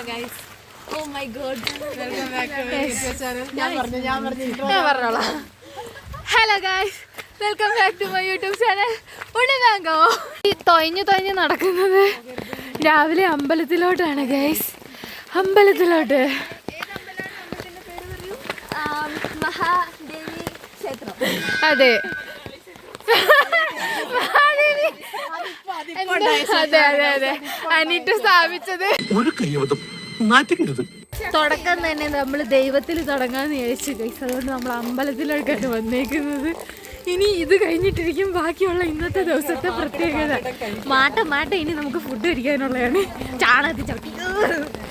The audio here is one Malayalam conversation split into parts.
Guys. Oh my god. Welcome back to my YouTube channel. ഞാൻ പറഞ്ഞോളാം. Hello guys, welcome back to my YouTube channel. ഉണ്ണിമാങ്കോ ഈ തൊഴഞ്ഞു നടക്കുന്നത് രാവിലെ അമ്പലത്തിലോട്ടാണ് ഗൈസ്. അമ്പലത്തിലോട്ട് മഹാദേവി ക്ഷേത്രം. അതെ, അതെ അനിട്ട് സ്ഥാപിച്ചത്. തുടക്കം തന്നെ നമ്മൾ ദൈവത്തിൽ തുടങ്ങാന്ന് വിചാരിച്ചു ഗൈസ്. അതുകൊണ്ട് നമ്മൾ അമ്പലത്തിലേക്കാണ് വന്നേക്കുന്നത്. ഇനി ഇത് കഴിഞ്ഞിട്ടിരിക്കും ബാക്കിയുള്ള ഇന്നത്തെ ദിവസത്തെ പ്രത്യേകത. മാട്ട ഇനി നമുക്ക് ഫുഡ് കഴിക്കാനുള്ളതാണ്. ചാണകത്തിൽ ചവിട്ടി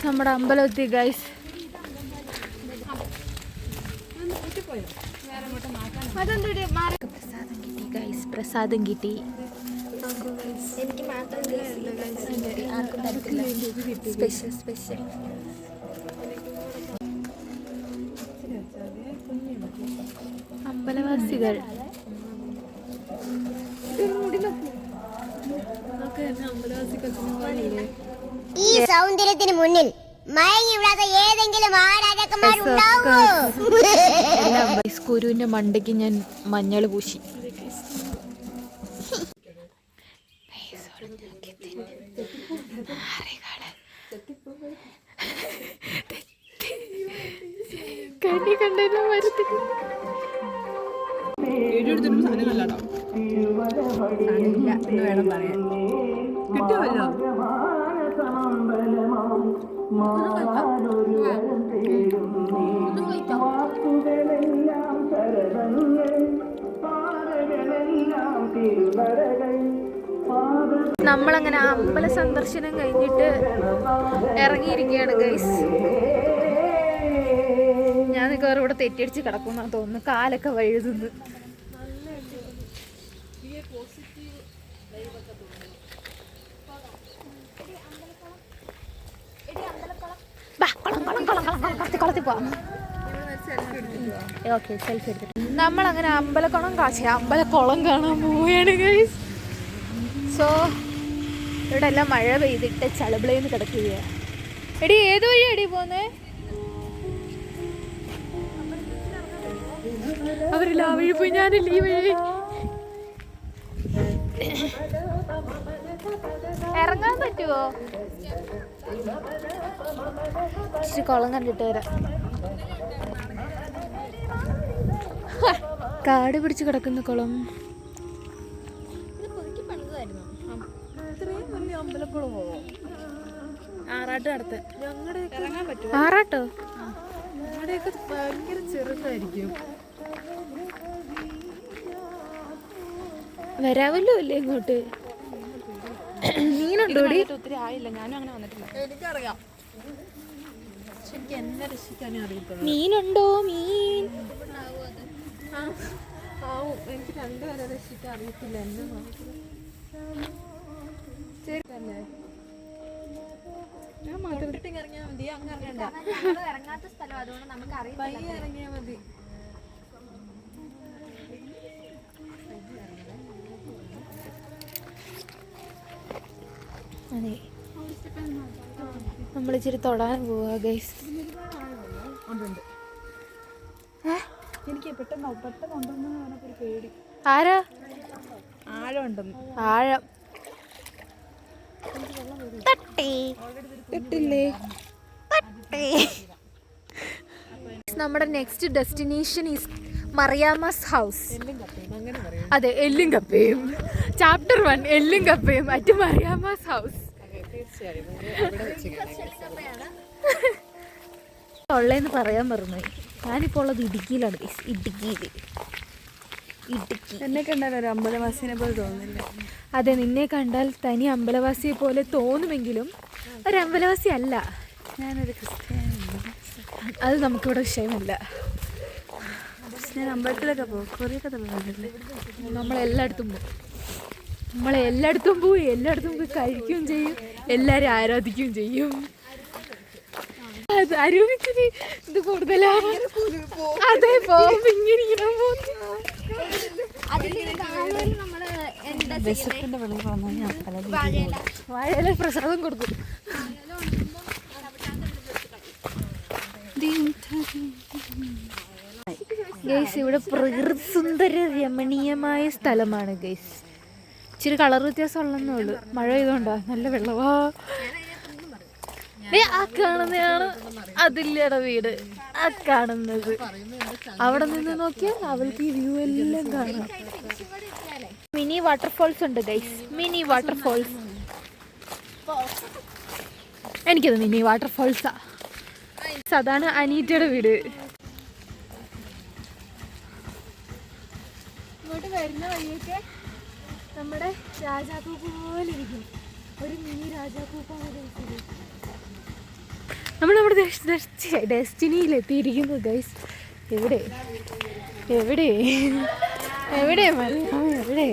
നമ്മുടെ അമ്പലത്തിൽ ഗൈസ്. പ്രസാദം കിട്ടി ഗൈസ്, പ്രസാദം കിട്ടി. എനിക്ക് മാത്രം സ്പെഷ്യൽ. അമ്പലവാസികൾ ഈ സൗന്ദര്യത്തിന് മുന്നിൽ മയങ്ങി വിടാത്ത ഏതെങ്കിലും ആരാജകന്മാരുണ്ടാവോ? കുരുവിന്റെ മണ്ടയ്ക്ക് ഞാൻ മഞ്ഞൾ പൂശി. കണ്ണി കണ്ടല്ലോ മരത്തിന്. വേണം പറയാൻ കിട്ടുമല്ലോ. നമ്മളങ്ങനെ അമ്പല സന്ദർശനം കഴിഞ്ഞിട്ട് ഇറങ്ങിയിരിക്കുകയാണ് ഗൈസ്. ഞാൻ നിൽക്കാറ് ഇവിടെ തെറ്റിയടിച്ച് കിടക്കുമെന്നാണ് തോന്നുന്നു. കാലൊക്കെ വഴുതുന്നു. നമ്മളങ്ങനെ അമ്പലക്കുളം കാണാൻ പോവുകയാണ് ഗൈസ്. സോ ഇവിടെ എല്ലാം മഴ പെയ്തിട്ട് ചളബിളയെന്ന് കിടക്കുകയാണ്. എടി ഏത് വഴിയാ എടി പോന്നേ? അവരില്ല ആ വഴി പോയി, ഞാനില്ല ഈ വഴി. ഇറങ്ങാൻ പറ്റുമോ? ഇച്ചിരി കുളം കണ്ടിട്ട് വരാം. കാട് പിടിച്ച് കിടക്കുന്ന കുളം. ആറാട്ടോ ഭയങ്കര ചെറുതായിരിക്കും. വരാമല്ലോ അല്ലേ ഇങ്ങോട്ട്? മീനുണ്ടോ? ഒത്തിരി ആയില്ല, ഞാനും അങ്ങനെ വന്നിട്ടില്ല. എനിക്കറിയാം, എന്നെ രക്ഷിക്കാനേ അറിയത്തുള്ളൂ. മീനുണ്ടോ? മീൻ എനിക്ക് രണ്ടുപേരെ രക്ഷിക്കാൻ അറിയത്തില്ല. എന്നെ ഇറങ്ങിയാൽ മതി. അങ്ങ് ഇറങ്ങണ്ട, ഇറങ്ങാത്ത സ്ഥലം അതുകൊണ്ട് നമുക്ക് അറിയാം. ഇറങ്ങിയാൽ മതി. അതെ, നമ്മളിച്ചിരി തൊടാൻ പോവാ ഗൈസ്. എനിക്ക് പെട്ടെന്ന് ഉണ്ടെന്ന് പറഞ്ഞൊരു പേടി. ആരാ? ആഴം ഉണ്ടെന്ന്. ആഴം തട്ടില്ലേ? നമ്മുടെ നെക്സ്റ്റ് ഡെസ്റ്റിനേഷൻ ഈസ് മറിയാമ്മസ് ഹൗസ്. അതെ, എല്ലും കപ്പയും. ചാപ്റ്റർ 1 എല്ലും കപ്പയും അറ്റ് മറിയാമ്മസ് ഹൗസ്. ഉള്ളതെന്ന് പറയാൻ പറഞ്ഞു. ഞാനിപ്പോൾ ഉള്ളത് ഇടുക്കിയിലാണ്. ഇടുക്കി എന്നെ കണ്ടാൽ ഒരു അമ്പലവാസിനെ പോലെ തോന്നുന്നില്ല. അതെ, നിന്നെ കണ്ടാൽ തനി അമ്പലവാസിയെ പോലെ തോന്നുമെങ്കിലും ഒരു അമ്പലവാസി അല്ല. ഞാനൊരു ക്രിസ്ത്യാനിയാണ്. അത് നമുക്കിവിടെ വിഷയമല്ല. ഞാൻ അമ്പലത്തിലൊക്കെ പോകും, കുറേയൊക്കെ തോന്നുന്നില്ലേ. നമ്മളെല്ലായിടത്തും പോയി എല്ലായിടത്തും പോയി കഴിക്കുകയും ചെയ്യും, എല്ലാവരും ആരാധിക്കുകയും ചെയ്യും. അരുവിച്ചിരി ഇത് കൂടുതലാണ്. അതെ, പോകുമ്പോ ഇങ്ങനെ വാഴയില പ്രസാദം കൊടുക്കും. ഗൈസ് ഇവിടെ പ്രകൃതി സുന്ദര രമണീയമായ സ്ഥലമാണ് ഗൈസ്. ഇച്ചിരി കളർ വ്യത്യാസം ഉള്ളെന്നേ ഉള്ളൂ, മഴ പെയ്തോണ്ടാ. നല്ല വെള്ളവാ. ആ കാണുന്നതാണ് അതില്ലയുടെ വീട്. ആ കാണുന്നത് അവിടെ നിന്ന് നോക്കിയാൽ അവൾക്ക് ഈ വ്യൂ എല്ലാം കാണാം. മിനി വാട്ടർഫോൾസ് ഉണ്ട് ഗൈസ്, മിനി വാട്ടർഫോൾസ്. എനിക്കത് മിനി വാട്ടർഫോൾസാ. അതാണ് അനീറ്റയുടെ വീട്. ഇങ്ങോട്ട് വരുന്ന വഴിയൊക്കെ നമ്മുടെ രാജാപ്പൂപ്പ് പോലെ ഇരിക്കും. ഒരു മിനി രാജാപ്പൂപ്പാണ് നമ്മൾ നമ്മുടെ ഡെസ്റ്റിനിയിലെത്തിയിരിക്കുന്നു ഗൈസ്. എവിടെ എവിടെ എവിടെ മറിയാം, എവിടെ?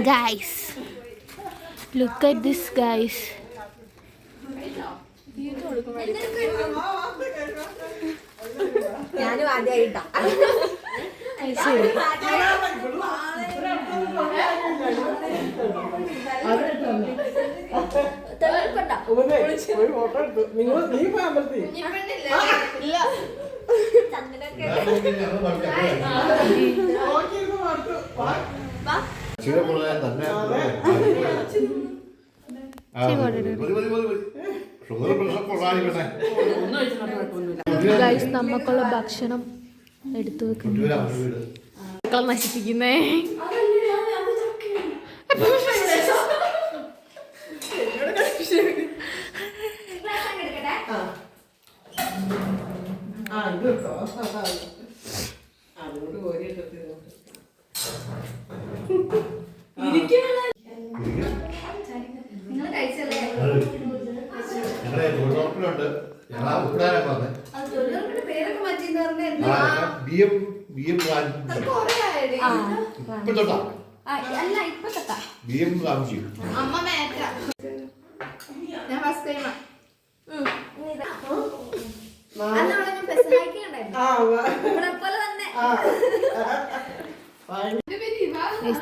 Guys look at this guys. ഞാനും ആദ്യമായിട്ടാ. ഗൈസ് നമുക്കുള്ള ഭക്ഷണം എടുത്തു വെക്കുന്നു. നശിപ്പിക്കുന്നേ.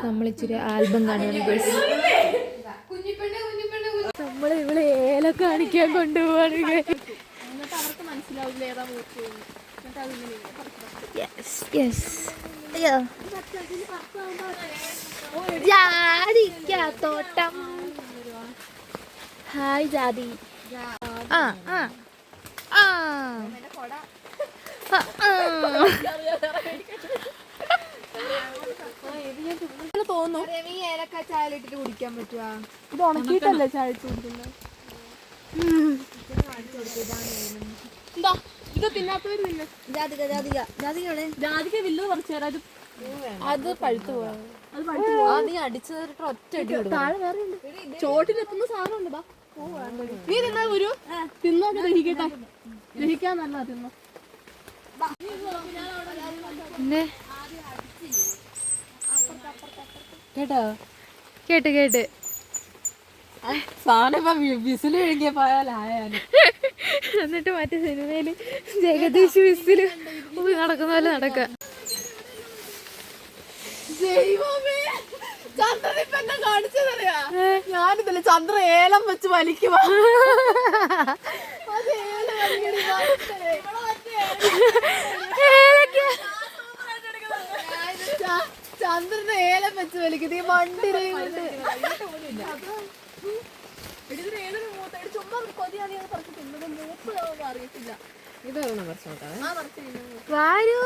നമ്മളിച്ചിരി ആൽബം കാണുകയാണ്. നമ്മള് ഇവിടെ ഏല കാണിക്കാൻ കൊണ്ടുപോവാണ്. ജാതിക്കാത്തോട്ടം. ഹായ് ജാതി. തോന്നുന്നു ഈ ഏലക്ക ചായ ഇട്ടിട്ട് കുടിക്കാൻ പറ്റുക. ഇത് ഉണക്കിയിട്ടല്ലേ ചായ ഇട്ട് കുടിക്കുന്നത്. എന്താ ഇത് തിന്നാത്തവര് തിന്നെ. ജാതിക ജാതിക ജാതികയാണ്. ജാതിക വില്ല് പറിച്ചു തരാം. അത് പഴുത്തു പോവാ. അത് പഴുത്തു പോവാ. നീ അടിച്ചു തന്നിട്ട് ഒറ്റ അടി താഴെ വേറെ ഉണ്ട്. ചോട്ടിലെത്തുന്ന സാധനം ഉണ്ട്. നീ തിന്നാ ഒരു തിന്നോക്കെ ദഹിക്കട്ടെ. ദഹിക്കാൻ നല്ല തിന്നോ. പിന്നെ കേട്ടോ കേട്ട് കേട്ട് സാധനം ഇപ്പൊ വിസില് കഴിഞ്ഞ പോയാലായാലും. എന്നിട്ട് മറ്റേ സിനിമയില് ജഗദീഷ് വിസില് നടക്കുന്ന പോലെ നടക്ക. ഞാനിതല്ലേ ചന്ദ്ര ഏലം വെച്ച് വലിക്കുക. ചന്ദ്രന് ഏലം വെച്ച് വലിക്കുന്നത് ഈ മണ്ടിരയും കൊണ്ട്. അറിയത്തില്ല. ഇതൊന്നും വരൂ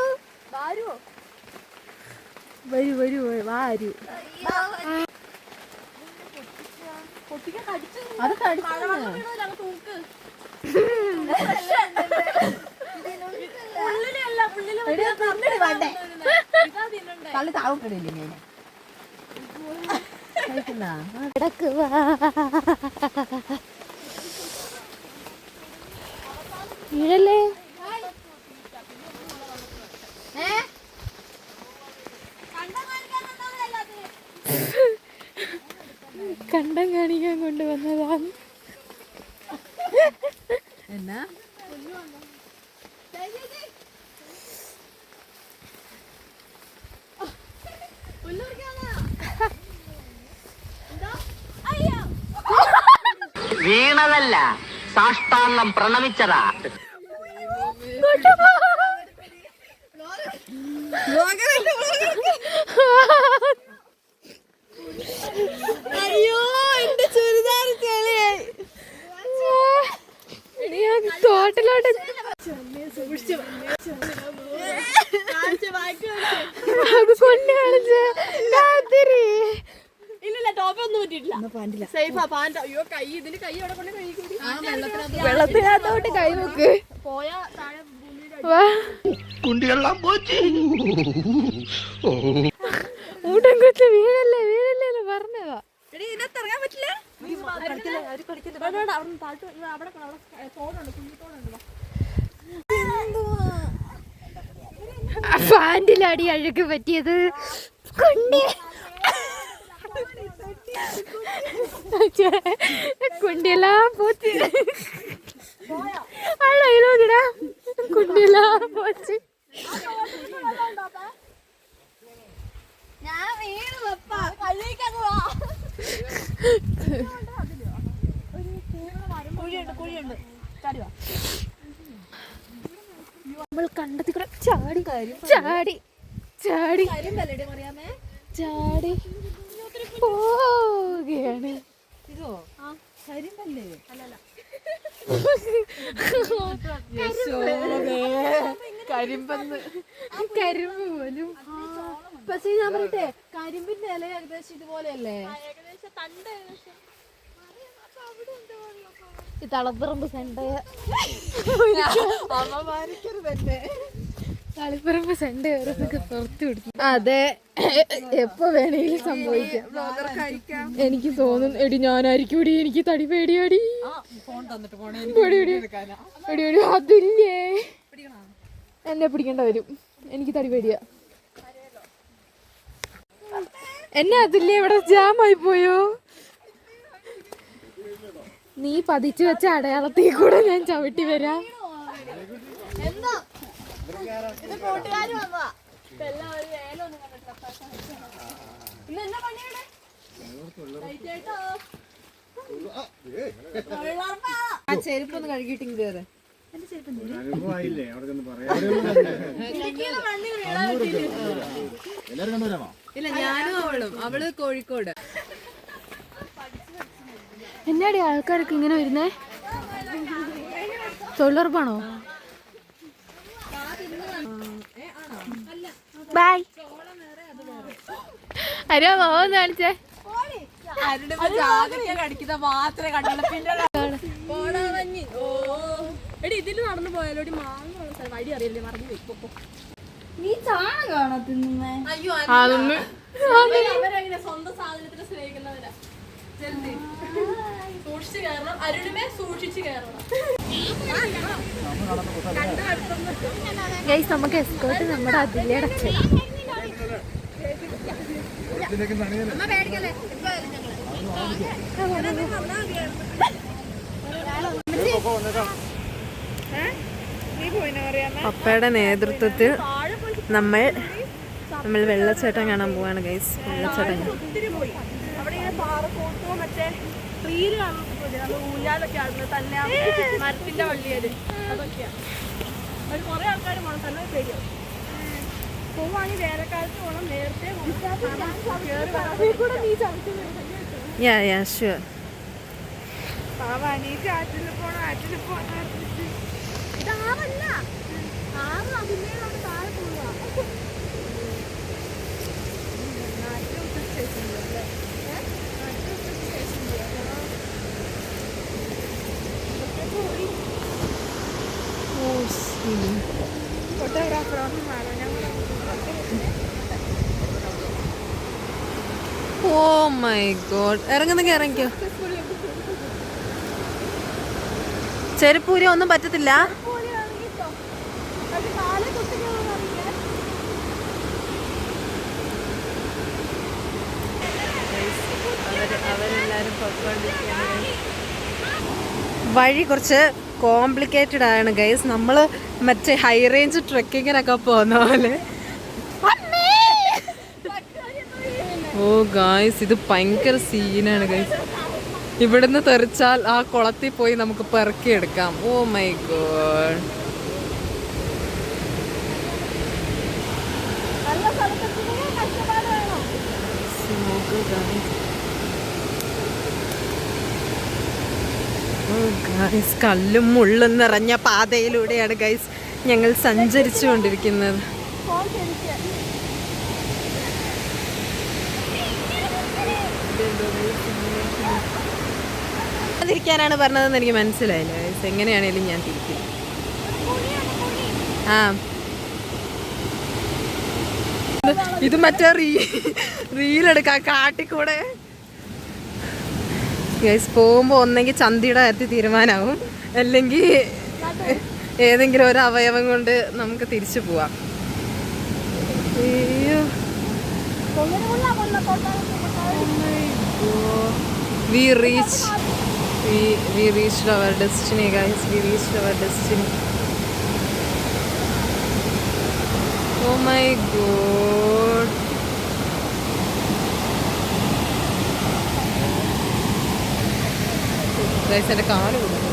വരൂ വരൂ വാരൂ. അത് വീഴല്ലേ. കണ്ടം കാണിക്കാൻ കൊണ്ടുവന്നതാണ്. എന്നാ വീണതല്ല, സാഷ്ടാംഗം പ്രണമിച്ചതാ. അയ്യോ എന്റെ ചുരിദാർ ചെളിയായി. തോട്ടിലോട്ട് കൊണ്ട് കളിച്ച് ഇല്ല ടോപ്പൊന്നും പറ്റിയിട്ടില്ല. സേഫാ പാൻറ്. അയ്യോ കൈ ഇതിന്റെ കൈ അവിടെ കൊണ്ട് കൈ കൂടി വെള്ളത്തിനകത്തോട്ട് കൈ നോക്ക് പോയാ താഴെ കുണ്ടിയെല്ലാം പോച്ച്. ഊട്ടം കൊച്ച് വീഴല്ലേ വീഴല്ലേ പറഞ്ഞതാ. ഇതിനകത്തിറങ്ങാൻ പറ്റില്ല. പാൻറിലടി അഴുക്ക് പറ്റിയത് കുണ്ടിയെല്ലാം പോച്ച്. അഴയിലോടാ കുണ്ടിയെല്ലാം പോച്ച്. ഞാൻ വീണ് വെപ്പാ കല്ലിക്കങ്ങ് വാ. കുഴിയുണ്ട് നമ്മൾ കണ്ടത്തി കൂടെ ചാടി ചാടി ചാടി ചാടി പോവുകയാണ്. ഇതോ കരിമ്പല്ലേ? അല്ലല്ല കരിമ്പെന്ന് കരിമ്പ് പോലും. പക്ഷെ ഞാൻ പറയട്ടെ കരിമ്പിന്റെ ഇല ഏകദേശം ഇതുപോലെയല്ലേ? ഏകദേശം തണ്ട് ഏകദേശം ഈ തളപ്പറമ്പ് സെന്റ് തളിപ്പറമ്പ് സെന്റ് ഓരോന്നൊക്കെ പുറത്തു വിടുന്നു. അതെ എപ്പോ വേണേലും സംഭവിക്കാം. എനിക്ക് തോന്നുന്നു എടി ഞാനായിരിക്കും എടി എനിക്ക് തടി പേടിയാടി. അതില്ലേ എന്നെ പിടിക്കേണ്ട വരും. എനിക്ക് തടി പേടിയാ. എന്നെ അതില്ലേ ഇവിടെ ജാമായി പോയോ? നീ പതിച്ചു വെച്ച അടയാളത്തിൽ കൂടെ ഞാൻ ചവിട്ടി വരാം. ഇത് കൂട്ടുകാര് വന്നതാ. എല്ലാവരും വേലൊന്നും ഇന്ന് എന്നാ പണിയുടെ ആ ചെരുപ്പൊന്ന് കഴുകിയിട്ടിങ് കയറ്. ഇല്ല ഞാനും അവള് കോഴിക്കോട്. എന്നാടി ആൾക്കാരൊക്കെ ഇങ്ങനെ വരുന്നേ? തൊഴിലുറപ്പാണോ? ബൈ അരോ മോന്ന് കാണിച്ചേ. കടിക്കുന്ന മാത്രമേ കണ്ടുള്ളൂ. പിന്നെ എടി ഇതില് നടന്നു പോയാലോ? മാങ്ങ വഴി അറിയില്ലേ? മറന്നു പോയി. നീ ചാണകം കാണാ തിന്നുന്നേ? അയ്യോ അവരങ്ങനെ സ്വന്തം സാധനത്തിന് സ്നേഹിക്കുന്നവരാ. സൂക്ഷിച്ചു കയറണം. അരുണിമേ സൂക്ഷിച്ചു കയറണം. ഗൈസ് നമുക്ക് എസ്കോർട്ട് നമ്മുടെ അതിലേ അടച്ചു. പപ്പയുടെ നേതൃത്വത്തിൽ നമ്മൾ വെള്ളച്ചാട്ടം കാണാൻ പോവാണ് ഗൈസ്. വെള്ളച്ചാട്ടം അവിടെ ഇങ്ങനെ പാറക്കൂട്ടോ മറ്റേ ട്രീര് കാണുന്നത് ഊഞ്ഞാലൊക്കെ ആടുന്നത് തന്നെ മരത്തിന്റെ വള്ളിയത് അതൊക്കെയാണ്. അത് കുറെ ആൾക്കാർ പോകണം. തന്നെ പേടിയാവും. പോവാണെങ്കിൽ വേനൽക്കാലത്ത് പോകണം. നേരത്തെ ആറ്റിൽ പോകണം. ആറ്റിൽ പോകണം. ഇതാവല്ല ആറ് അതിനോട് താഴെ പോവുക. ഓ മൈ ഗോഡ്. ഇറങ്ങുന്നെങ്കിൽ ഇറങ്ങിക്കോ. ചെരുപ്പൂരി ഒന്നും പറ്റത്തില്ല. വഴി കുറച്ച് കോംപ്ലിക്കേറ്റഡ് ആണ് ഗൈസ്. നമ്മൾ മറ്റേ ഹൈ റേഞ്ച് ട്രെക്കിങ്ങിനൊക്കെ പോകുന്ന പോലെ. ഓ ഗൈസ് ഇത് ഭയങ്കര സീനാണ് ഗൈസ്. ഇവിടുന്ന് തെറിച്ചാൽ ആ കുളത്തിൽ പോയി നമുക്ക് പെറുക്കിയെടുക്കാം. ഓ മൈ ഗോഡ്. കല്ലും മുള്ളും നിറഞ്ഞ പാതയിലൂടെയാണ് ഗൈസ് ഞങ്ങൾ സഞ്ചരിച്ചു കൊണ്ടിരിക്കുന്നത്. തിരിക്കാനാണ് പറഞ്ഞതെന്ന് എനിക്ക് മനസ്സിലായില്ല ഗൈസ്. എങ്ങനെയാണേലും ഞാൻ തിരിക്കും. ആ ഇത് മറ്റേ റീലെടുക്കാം കാട്ടിക്കൂടെ ഗൈസ്. പോകുമ്പോൾ ഒന്നെങ്കിൽ ചന്തിയുടെ കാര്യത്തിൽ തീരുമാനമാവും, അല്ലെങ്കിൽ ഏതെങ്കിലും ഒരു അവയവം കൊണ്ട് നമുക്ക് തിരിച്ചു പോവാം. അയ്യോ we reached our destiny guys. We reached our destiny. Oh my god. Guys എൻ്റെ കാല് കൊടുക്കും.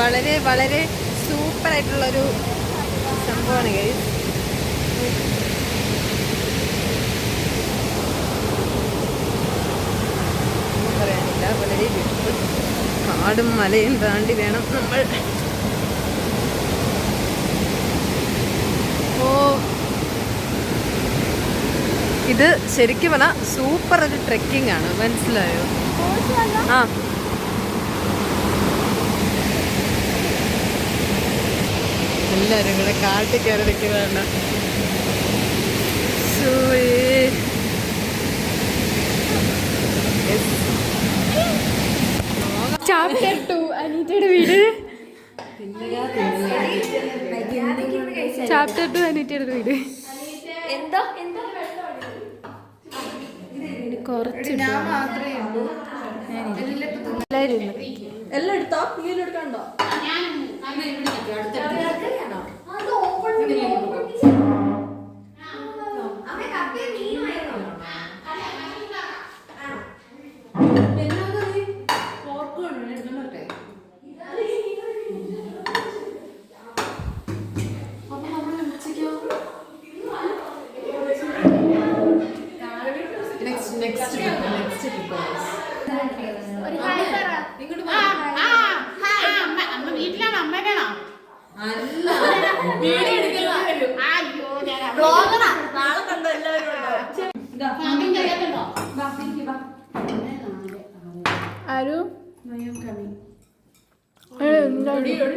വളരെ വളരെ സൂപ്പറായിട്ടുള്ളൊരു സംഭവമാണ് ഗൈസ്. പറയാനില്ല, വളരെ ബ്യൂട്ടിഫുൾ. കാടും മലയും താണ്ടി വേണം നമ്മൾ. ഇത് ശരിക്കും പറഞ്ഞാൽ സൂപ്പർ ഒരു ട്രെക്കിംഗ് ആണ്, മനസ്സിലായോ? ആ എല്ലാവരും കൂടെ കാട്ടിൽ കയറി നിൽക്കുന്നതാണ്. ചാപ്റ്റർ 2 അനീറ്റയുടെ വീട്. ചാപ്റ്റർ 2 അനീറ്റയുടെ വീട്. കുറച്ച് എല്ലാം എടുത്തോ? നീലും എടുക്കണ്ടോ?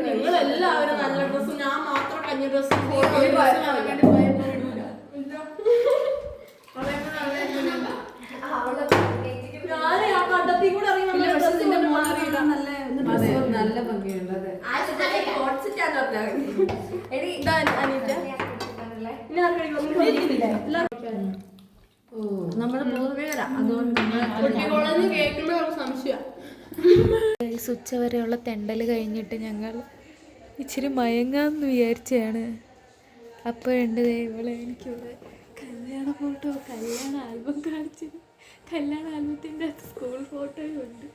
നിങ്ങളെല്ലാവരും നല്ല ഡ്രസ്സും ഞാൻ മാത്രം കഞ്ഞി ഡ്രസ്സും നല്ല ഭംഗിയുണ്ട്. നമ്മുടെ പൂർവികരാ, അതുകൊണ്ട് കുട്ടികളെന്ന് കേൾക്കുമ്പോ സംശയം. ഉച്ചവരെയുള്ള തെണ്ടൽ കഴിഞ്ഞിട്ട് ഞങ്ങൾ ഇച്ചിരി മയങ്ങാന്ന് വിചാരിച്ചാണ്. അപ്പോഴുണ്ട് ഇവളെ എനിക്കിവിടെ കല്യാണ ഫോട്ടോ, കല്യാണ ആൽബം കാണിച്ചത്. കല്യാണ ആൽബത്തിൻ്റെ സ്കൂൾ ഫോട്ടോയും ഉണ്ട്.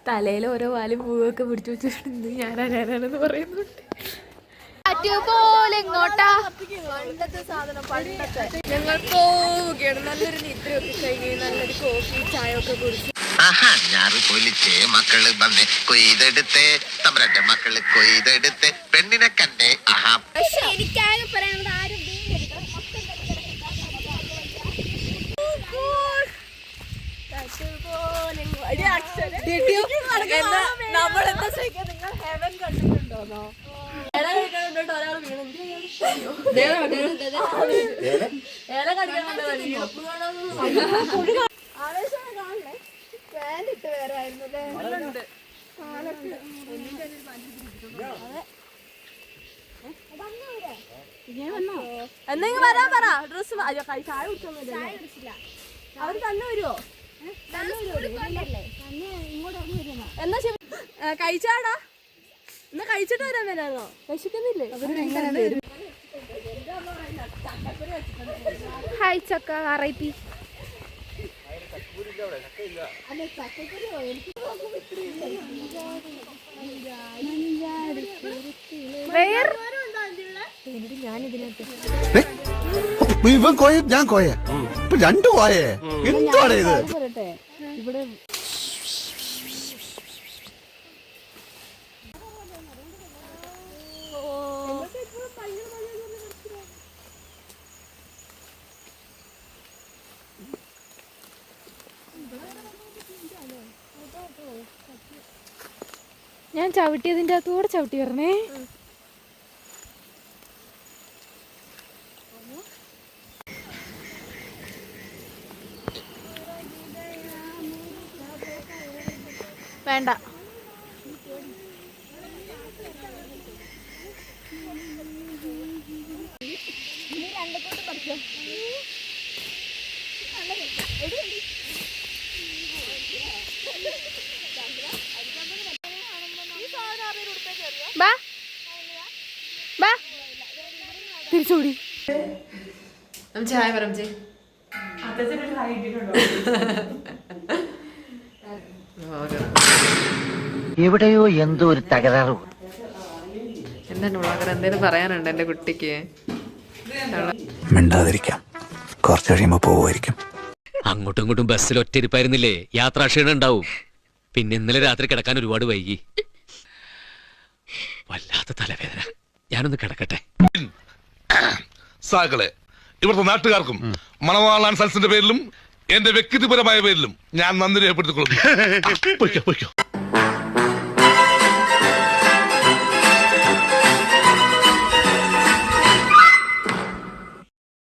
തലയിൽ ഓരോ വാലും പൂവൊക്കെ പിടിച്ചു വെച്ചിട്ടുണ്ട്. ഞാനാണെന്ന് പറയുന്നുണ്ട്. ഞങ്ങൾ പോവുകയാണ്. നല്ലൊരു നിദ്രയൊക്കെ കഴിഞ്ഞ് നല്ലൊരു കോഫി ചായ ഒക്കെ കുടിച്ച് പൊലിച്ചേ മക്കള് വന്ന് കൊയ്തെടുത്ത് തമ്പ്രന്റെ മക്കള് കൊയ്തെടുത്ത് പെണ്ണിനെ കണ്ടേ. ആഹാ, പക്ഷെ എനിക്കാകെ പറയാനുള്ളത് ആരും നമ്മളെന്താ ചോദിക്കാൻ, നിങ്ങൾ ഹെവൻ കണ്ടിട്ടുണ്ടോന്നോ? ഇല കഴിക്കാനുണ്ടോ? ഒരാൾ വീണു. ഇല കടിക്കാനുണ്ടോ? ആവേശം കാണല്ലേ? പാൻറ് വേറെ ആയിരുന്നു. എന്തെങ്കിലും വരാൻ പറ. ഡ്രസ് ചായ കുടിച്ചൊന്നുമില്ല. അവര് തന്നെ വരുമോ? എന്നാ കഴിച്ചാടാ, എന്നാ കഴിച്ചിട്ട് വരാൻ വരാന്നോ? കഴിച്ചിട്ടുന്നില്ലേ? ഹായ് ചക്ക RIP. ഇവൻ കോയ ഞാൻ കോയ ഇപ്പൊ രണ്ടു കോയേ എന്താണ് ഇത്? ഞാൻ ചവിട്ടിയതിൻ്റെ അകത്തൂടെ ചവിട്ടി വരണേ. വേണ്ട. ബാ ബാ തിരിച്ചോടി. ചായ പറം ചേ. എവിടെയോ എന്തോ ഒരു തകരാറ്. എന്താണ് വ്ളോഗർ എന്തേലും പറയാനുണ്ട് എന്റെ കുട്ടിക്ക്? മിണ്ടാതിരിക്കാം, കുറച്ച് കഴിയുമ്പോ പോവുമായിരിക്കും. അങ്ങോട്ടും ഇങ്ങോട്ടും ബസ്സിൽ ഒറ്റയിരിപ്പായിരുന്നില്ലേ, യാത്രാക്ഷീണം ഉണ്ടാവും. പിന്നെ ഇന്നലെ രാത്രി കിടക്കാൻ ഒരുപാട് വൈകി. വല്ലാത്ത തലവേദന, ഞാനൊന്ന് കിടക്കട്ടെ. സാകളെ ഇവിടുത്തെ നാട്ടുകാർക്കും മണവാളാൻ സൽസിന്റെ പേരിലും എന്റെ വ്യക്തിപരമായ പേരിലും ഞാൻ നന്ദി രേഖപ്പെടുത്തിക്കൊള്ളുന്നു.